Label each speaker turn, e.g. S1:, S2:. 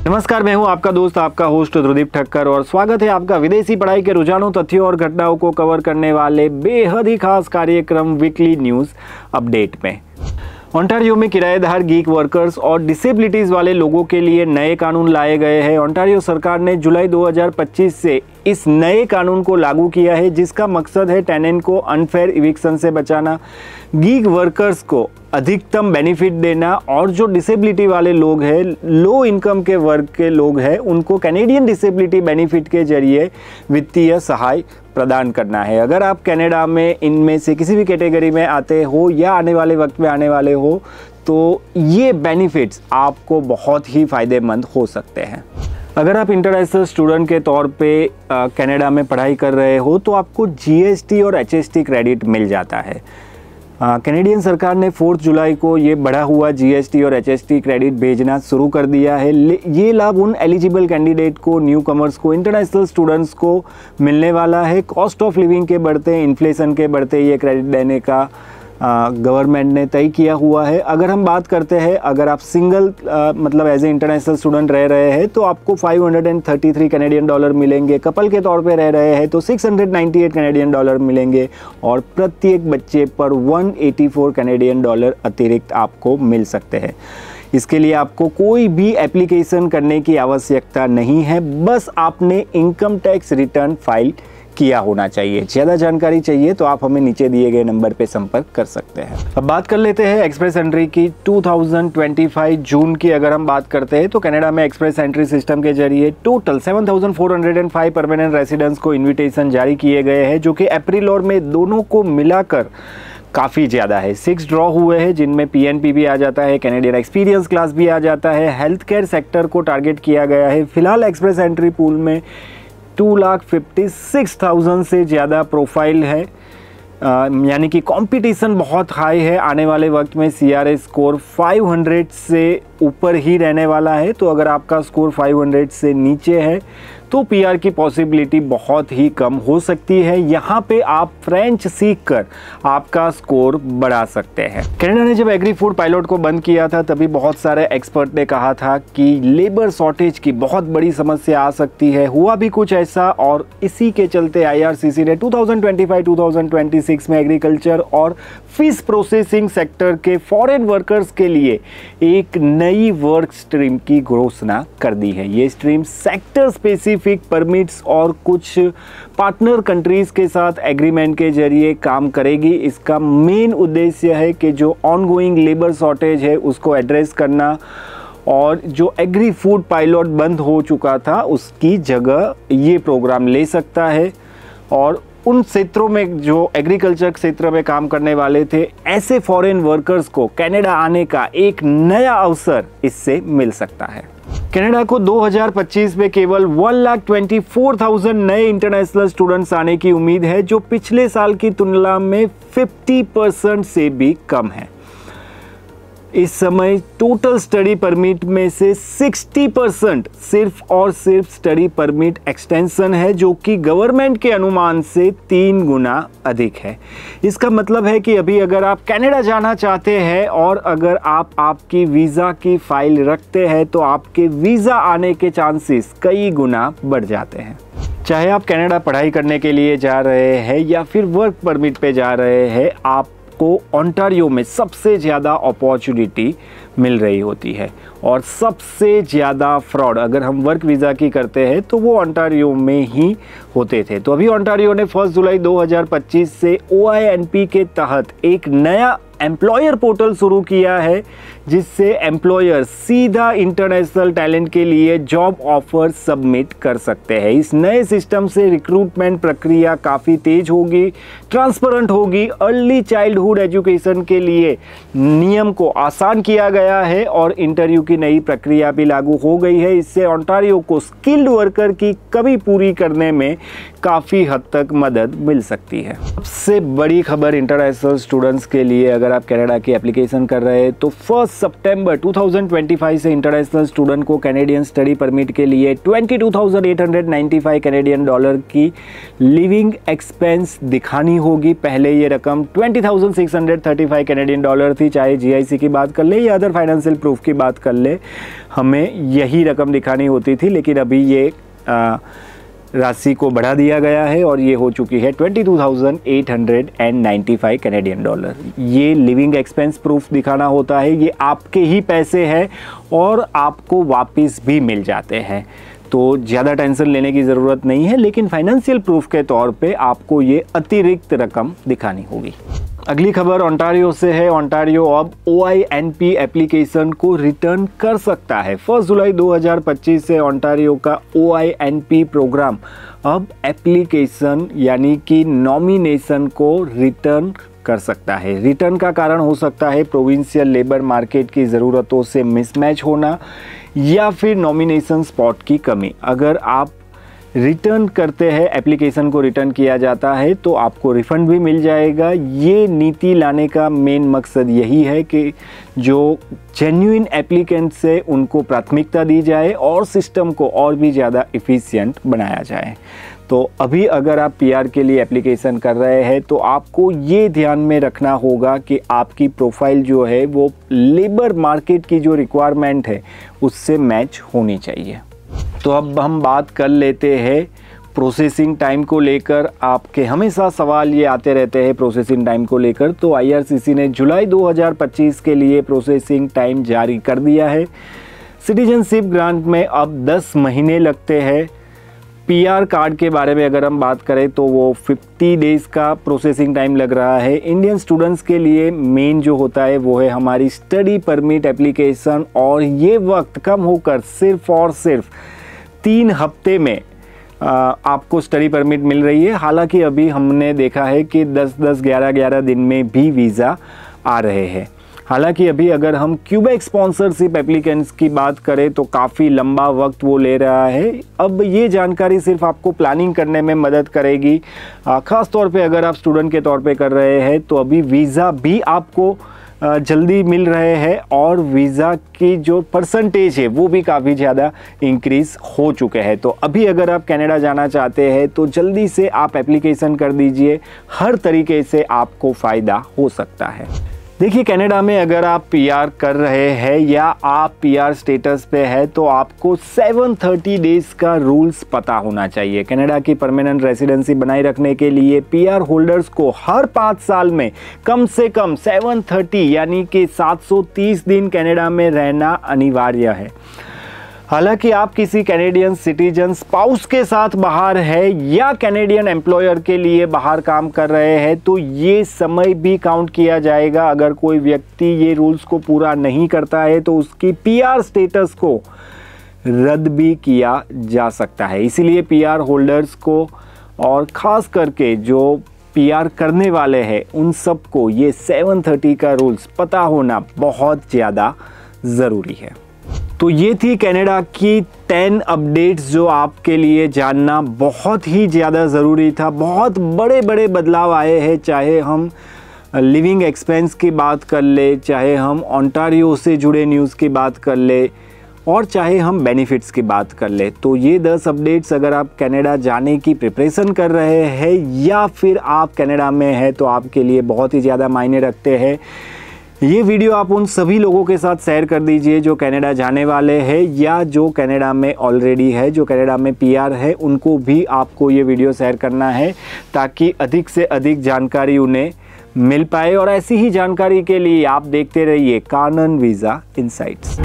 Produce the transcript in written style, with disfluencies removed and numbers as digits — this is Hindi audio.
S1: नमस्कार, मैं हूं आपका दोस्त, आपका होस्ट ध्रुदीप ठक्कर और स्वागत है आपका विदेशी पढ़ाई के रुझानों, तथ्यों और घटनाओं को कवर करने वाले बेहद ही खास कार्यक्रम वीकली न्यूज़ अपडेट में। ओंटारियो में किराएदार गीग वर्कर्स और डिसेबिलिटीज़ वाले लोगों के लिए नए कानून लाए गए हैं। ओंटारियो सरकार ने जुलाई 2025 से इस नए कानून को लागू किया है, जिसका मकसद है टेनेंट को अनफेयर इविक्शन से बचाना, गीग वर्कर्स को अधिकतम बेनिफिट देना और जो डिसेबिलिटी वाले लोग हैं, लो इनकम के वर्ग के लोग हैं, उनको कैनेडियन डिसेबिलिटी बेनिफिट के जरिए वित्तीय सहाय प्रदान करना है। अगर आप कनाडा में इनमें से किसी भी कैटेगरी में आते हो या आने वाले वक्त में आने वाले हो, तो ये बेनिफिट्स आपको बहुत ही फ़ायदेमंद हो सकते हैं। अगर आप इंटरनेशनल स्टूडेंट के तौर पे कनाडा में पढ़ाई कर रहे हो तो आपको जीएसटी और एचएसटी क्रेडिट मिल जाता है। कैनेडियन सरकार ने 4 जुलाई को ये बढ़ा हुआ जीएसटी और एचएसटी क्रेडिट भेजना शुरू कर दिया है। ये लाभ उन एलिजिबल कैंडिडेट को, न्यू कमर्स को, इंटरनेशनल स्टूडेंट्स को मिलने वाला है। कॉस्ट ऑफ लिविंग के बढ़ते, इन्फ्लेशन के बढ़ते ये क्रेडिट देने का गवर्नमेंट ने तय किया हुआ है। अगर हम बात करते हैं, अगर आप सिंगल मतलब एज ए इंटरनेशनल स्टूडेंट रह रहे हैं तो आपको 533 कैनेडियन डॉलर मिलेंगे। कपल के तौर पे रह रहे हैं तो 698 कैनेडियन डॉलर मिलेंगे और प्रत्येक बच्चे पर 184 कैनेडियन डॉलर अतिरिक्त आपको मिल सकते हैं। इसके लिए आपको कोई भी एप्लीकेशन करने की आवश्यकता नहीं है, बस आपने इनकम टैक्स रिटर्न फाइल किया होना चाहिए। ज़्यादा जानकारी चाहिए तो आप हमें नीचे दिए गए नंबर पे संपर्क कर सकते हैं। अब बात कर लेते हैं एक्सप्रेस एंट्री की। 2025 जून की अगर हम बात करते हैं तो कनाडा में एक्सप्रेस एंट्री सिस्टम के जरिए टोटल 7405 परमानेंट रेसिडेंट्स को इन्विटेशन जारी किए गए हैं, जो कि अप्रैल और मई दोनों को मिलाकर काफ़ी ज़्यादा है। 6 ड्रॉ हुए हैं, जिनमें पीएनपी भी आ जाता है, कैनेडियन एक्सपीरियंस क्लास भी आ जाता है। हेल्थ केयर सेक्टर को टारगेट किया गया है। फिलहाल एक्सप्रेस एंट्री पूल में 2,56,000 से ज़्यादा प्रोफाइल है, यानी कि कंपटीशन बहुत हाई है। आने वाले वक्त में सीआरए स्कोर 500 से ऊपर ही रहने वाला है। तो अगर आपका स्कोर 500 से नीचे है तो पीआर की पॉसिबिलिटी बहुत ही कम हो सकती है। यहाँ पे आप फ्रेंच सीखकर आपका स्कोर बढ़ा सकते हैं। कनाडा ने जब एग्री फूड पायलट को बंद किया था तभी बहुत सारे एक्सपर्ट ने कहा था कि लेबर शॉर्टेज की बहुत बड़ी समस्या आ सकती है। हुआ भी कुछ ऐसा और इसी के चलते आईआरसीसी ने 2025-2026 में एग्रीकल्चर और फिश प्रोसेसिंग सेक्टर के फॉरेन वर्कर्स के लिए एक नई वर्क स्ट्रीम की घोषणा कर दी है। ये स्ट्रीम सेक्टर स्पेसिफिक परमिट्स और कुछ पार्टनर कंट्रीज के साथ एग्रीमेंट के जरिए काम करेगी। इसका मेन उद्देश्य है कि जो ऑनगोइंग लेबर शॉर्टेज है उसको एड्रेस करना और जो एग्री फूड पायलट बंद हो चुका था उसकी जगह ये प्रोग्राम ले सकता है और उन क्षेत्रों में जो एग्रीकल्चर क्षेत्र में काम करने वाले थे, ऐसे फॉरेन वर्कर्स को कनाडा आने का एक नया अवसर इससे मिल सकता है। कनाडा को 2025 में केवल 1,24,000 नए इंटरनेशनल स्टूडेंट्स आने की उम्मीद है, जो पिछले साल की तुलना में 50% से भी कम है। इस समय टोटल स्टडी परमिट में से 60% सिर्फ और सिर्फ स्टडी परमिट एक्सटेंशन है, जो कि गवर्नमेंट के अनुमान से 3 गुना अधिक है। इसका मतलब है कि अभी अगर आप कनाडा जाना चाहते हैं और अगर आप आपकी वीज़ा की फाइल रखते हैं तो आपके वीज़ा आने के चांसेस कई गुना बढ़ जाते हैं। चाहे आप कनाडा पढ़ाई करने के लिए जा रहे हैं या फिर वर्क परमिट पे जा रहे हैं, आप को ओंटारियो में सबसे ज़्यादा अपॉर्चुनिटी मिल रही होती है और सबसे ज़्यादा फ्रॉड अगर हम वर्क वीज़ा की करते हैं तो वो ओंटारियो में ही होते थे। तो अभी ओंटारियो ने 1 जुलाई 2025 से OINP के तहत एक नया एम्प्लॉयर पोर्टल शुरू किया है, जिससे एम्प्लॉयर सीधा इंटरनेशनल टैलेंट के लिए जॉब ऑफर सबमिट कर सकते हैं। इस नए सिस्टम से रिक्रूटमेंट प्रक्रिया काफ़ी तेज होगी, ट्रांसपेरेंट होगी। अर्ली चाइल्डहुड एजुकेशन के लिए नियम को आसान किया गया है और इंटरव्यू की नई प्रक्रिया भी लागू हो गई है। इससे ओंटारियो को स्किल्ड वर्कर की कमी पूरी करने में काफ़ी हद तक मदद मिल सकती है। सबसे बड़ी खबर इंटरनेशनल स्टूडेंट्स के लिए, अगर आप कनाडा की एप्लीकेशन कर रहे हैं तो 1 सितंबर 2025 से इंटरनेशनल स्टूडेंट को कैनेडियन स्टडी परमिट के लिए 22,895 कैनेडियन डॉलर की लिविंग एक्सपेंस दिखानी होगी। पहले ये रकम 20,635 कैनेडियन डॉलर थी, चाहे जीआईसी की बात कर ले या अदर फाइनेंशियल प्रूफ की बात कर ले, हमें यही रकम दिखानी होती थी, लेकिन अभी ये राशि को बढ़ा दिया गया है और ये हो चुकी है 22,895 कैनेडियन डॉलर। ये लिविंग एक्सपेंस प्रूफ दिखाना होता है, ये आपके ही पैसे हैं और आपको वापस भी मिल जाते हैं, तो ज़्यादा टेंशन लेने की ज़रूरत नहीं है, लेकिन फाइनेंशियल प्रूफ के तौर पे आपको ये अतिरिक्त रकम दिखानी होगी। अगली खबर ओंटारियो से है। ओंटारियो अब OINP एप्लीकेशन को रिटर्न कर सकता है। 1 जुलाई 2025 से ओंटारियो का OINP प्रोग्राम अब एप्लीकेशन यानी कि नॉमिनेशन को रिटर्न कर सकता है। रिटर्न का कारण हो सकता है प्रोविंशियल लेबर मार्केट की ज़रूरतों से मिसमैच होना या फिर नॉमिनेशन स्पॉट की कमी। अगर आप रिटर्न करते हैं, एप्लीकेशन को रिटर्न किया जाता है, तो आपको रिफ़ंड भी मिल जाएगा। ये नीति लाने का मेन मकसद यही है कि जो जेन्युइन एप्लीकेंट से उनको प्राथमिकता दी जाए और सिस्टम को और भी ज़्यादा एफिशिएंट बनाया जाए। तो अभी अगर आप PR के लिए एप्लीकेशन कर रहे हैं तो आपको ये ध्यान में रखना होगा कि आपकी प्रोफाइल जो है वो लेबर मार्केट की जो रिक्वायरमेंट है उससे मैच होनी चाहिए। तो अब हम बात कर लेते हैं प्रोसेसिंग टाइम को लेकर। आपके हमेशा सवाल ये आते रहते हैं प्रोसेसिंग टाइम को लेकर। तो IRCC ने जुलाई 2025 के लिए प्रोसेसिंग टाइम जारी कर दिया है। सिटीजनशिप ग्रांट में अब 10 महीने लगते हैं। PR कार्ड के बारे में अगर हम बात करें तो वो 50 डेज़ का प्रोसेसिंग टाइम लग रहा है। इंडियन स्टूडेंट्स के लिए मेन जो होता है वो है हमारी स्टडी परमिट एप्लीकेशन, और ये वक्त कम होकर सिर्फ और सिर्फ 3 हफ्ते में आपको स्टडी परमिट मिल रही है। हालांकि अभी हमने देखा है कि 10-10, 11-11 दिन में भी वीज़ा आ रहे हैं। हालांकि अभी अगर हम क्यूबेक स्पॉन्सरशिप एप्लीकेंट्स की बात करें तो काफ़ी लंबा वक्त वो ले रहा है। अब ये जानकारी सिर्फ आपको प्लानिंग करने में मदद करेगी। ख़ास तौर पे अगर आप स्टूडेंट के तौर पे कर रहे हैं तो अभी वीज़ा भी आपको जल्दी मिल रहे हैं और वीज़ा की जो परसेंटेज है वो भी काफ़ी ज़्यादा इंक्रीज़ हो चुके हैं। तो अभी अगर आप कनाडा जाना चाहते हैं तो जल्दी से आप एप्लीकेशन कर दीजिए, हर तरीके से आपको फ़ायदा हो सकता है। देखिए, कनाडा में अगर आप PR कर रहे हैं या आप PR स्टेटस पे है तो आपको 730 डेज़ का रूल्स पता होना चाहिए। कनाडा की परमानेंट रेसिडेंसी बनाए रखने के लिए PR होल्डर्स को हर 5 साल में कम से कम 730 यानी कि 730 दिन कनाडा में रहना अनिवार्य है। हालांकि आप किसी कैनेडियन सिटीजन स्पाउस के साथ बाहर है या कैनेडियन एम्प्लॉयर के लिए बाहर काम कर रहे हैं तो ये समय भी काउंट किया जाएगा। अगर कोई व्यक्ति ये रूल्स को पूरा नहीं करता है तो उसकी PR स्टेटस को रद्द भी किया जा सकता है। इसीलिए PR होल्डर्स को और ख़ास करके जो PR करने वाले हैं उन सबको ये 730 का रूल्स पता होना बहुत ज़्यादा ज़रूरी है। तो ये थी कनाडा की 10 अपडेट्स जो आपके लिए जानना बहुत ही ज़्यादा ज़रूरी था। बहुत बड़े बड़े बदलाव आए हैं, चाहे हम लिविंग एक्सपेंस की बात कर ले, चाहे हम ओंटारियो से जुड़े न्यूज़ की बात कर ले, और चाहे हम बेनिफिट्स की बात कर ले। तो ये 10 अपडेट्स अगर आप कनाडा जाने की प्रिपरेशन कर रहे हैं या फिर आप कनाडा में हैं तो आपके लिए बहुत ही ज़्यादा मायने रखते हैं। ये वीडियो आप उन सभी लोगों के साथ शेयर कर दीजिए जो कनाडा जाने वाले हैं या जो कनाडा में ऑलरेडी है, जो कनाडा में PR है, उनको भी आपको ये वीडियो शेयर करना है ताकि अधिक से अधिक जानकारी उन्हें मिल पाए। और ऐसी ही जानकारी के लिए आप देखते रहिए कानन वीज़ा इनसाइट्स।